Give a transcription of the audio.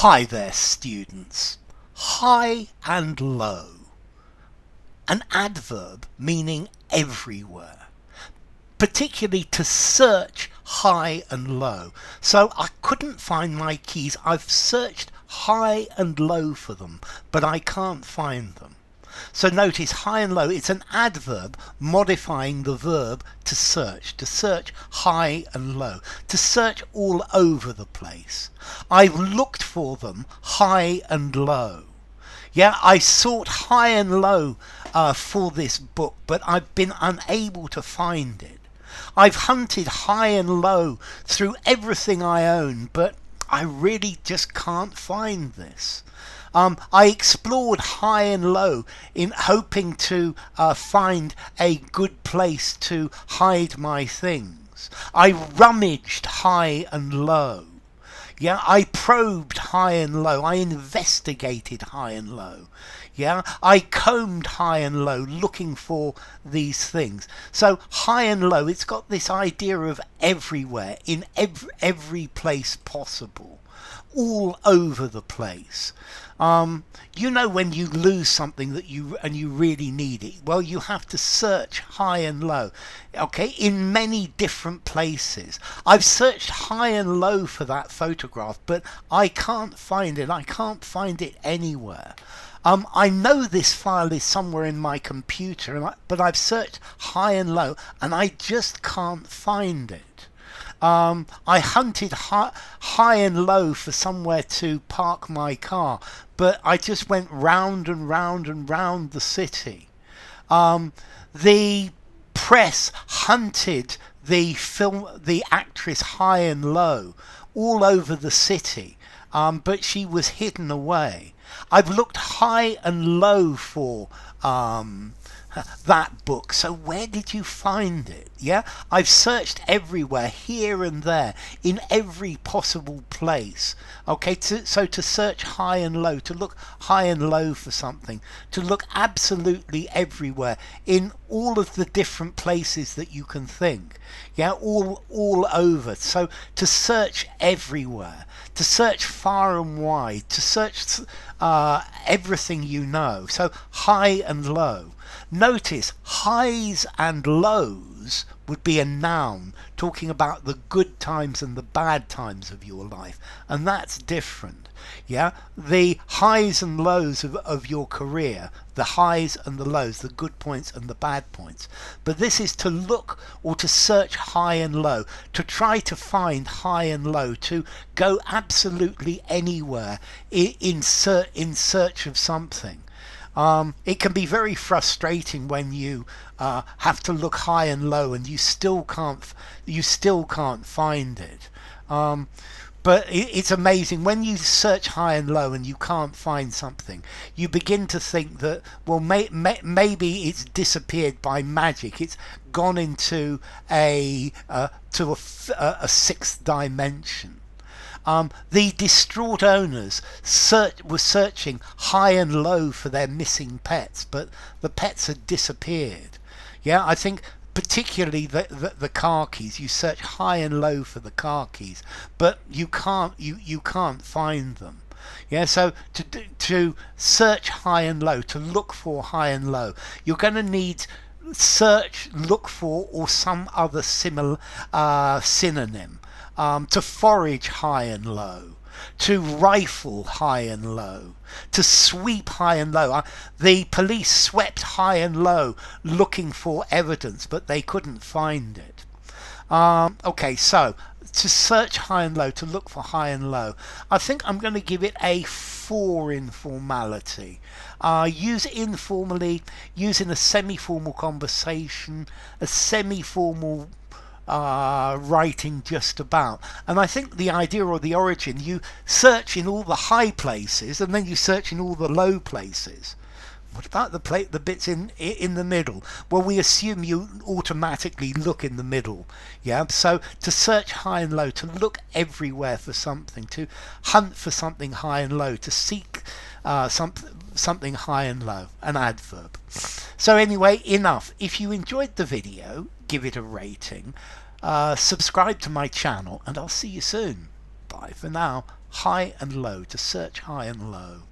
Hi there, students. High and low. An adverb meaning everywhere, particularly to search high and low. So I couldn't find my keys. I've searched high and low for them, but I can't find them. So notice high and low, it's an adverb modifying the verb to search high and low, to search all over the place. I've looked for them high and low. Yeah, I sought high and low for this book, but I've been unable to find it. I've hunted high and low through everything I own, but I really just can't find this. I explored high and low in hoping to find a good place to hide my things. I rummaged high and low. Yeah, I probed high and low. I investigated high and low. Yeah, I combed high and low looking for these things. So high and low, it's got this idea of everywhere, in every place possible, all over the place. You know, when you lose something that you really need it, well, you have to search high and low, okay, in many different places. I've searched high and low for that photograph, but I can't find it. I can't find it anywhere. I know this file is somewhere in my computer, but I've searched high and low and I just can't find it. I hunted high and low for somewhere to park my car, but I just went round and round and round the city. The press hunted the actress high and low all over the city, but she was hidden away. I've looked high and low for that book. So where did you find it? Yeah, I've searched everywhere, here and there, in every possible place. Okay, so to search high and low, to look high and low for something, to look absolutely everywhere, in all of the different places that you can think. Yeah, all over. So to search everywhere, to search far and wide, to search everything you know. So high and low. Notice highs and lows would be a noun talking about the good times and the bad times of your life, and that's different. Yeah, the highs and lows of your career, the highs and the lows, the good points and the bad points. But this is to look or to search high and low, to try to find high and low, to go absolutely anywhere in search of something. It can be very frustrating when you have to look high and low and you still can't find it. But it's amazing when you search high and low and you can't find something. You begin to think that, well, maybe it's disappeared by magic. It's gone into a sixth dimension. The distraught owners were searching high and low for their missing pets, but the pets had disappeared. Yeah, I think particularly the car keys. You search high and low for the car keys, but you can't find them. Yeah, so to search high and low, to look for high and low, you're going to need search, look for, or some other similar synonym. To forage high and low, to rifle high and low, to sweep high and low. The police swept high and low looking for evidence, but they couldn't find it. Okay, so to search high and low, to look for high and low, I think I'm going to give it a 4 informality. Use informally, use in a semi-formal conversation, a semi-formal writing just about. And I think the idea or the origin, you search in all the high places and then you search in all the low places. What about the bits in the middle? Well, we assume you automatically look in the middle. Yeah, so to search high and low, to look everywhere for something, to hunt for something high and low, to seek something high and low, an adverb. So anyway, enough. If you enjoyed the video, give it a rating, subscribe to my channel, and I'll see you soon. Bye for now. high and low, to search high and low.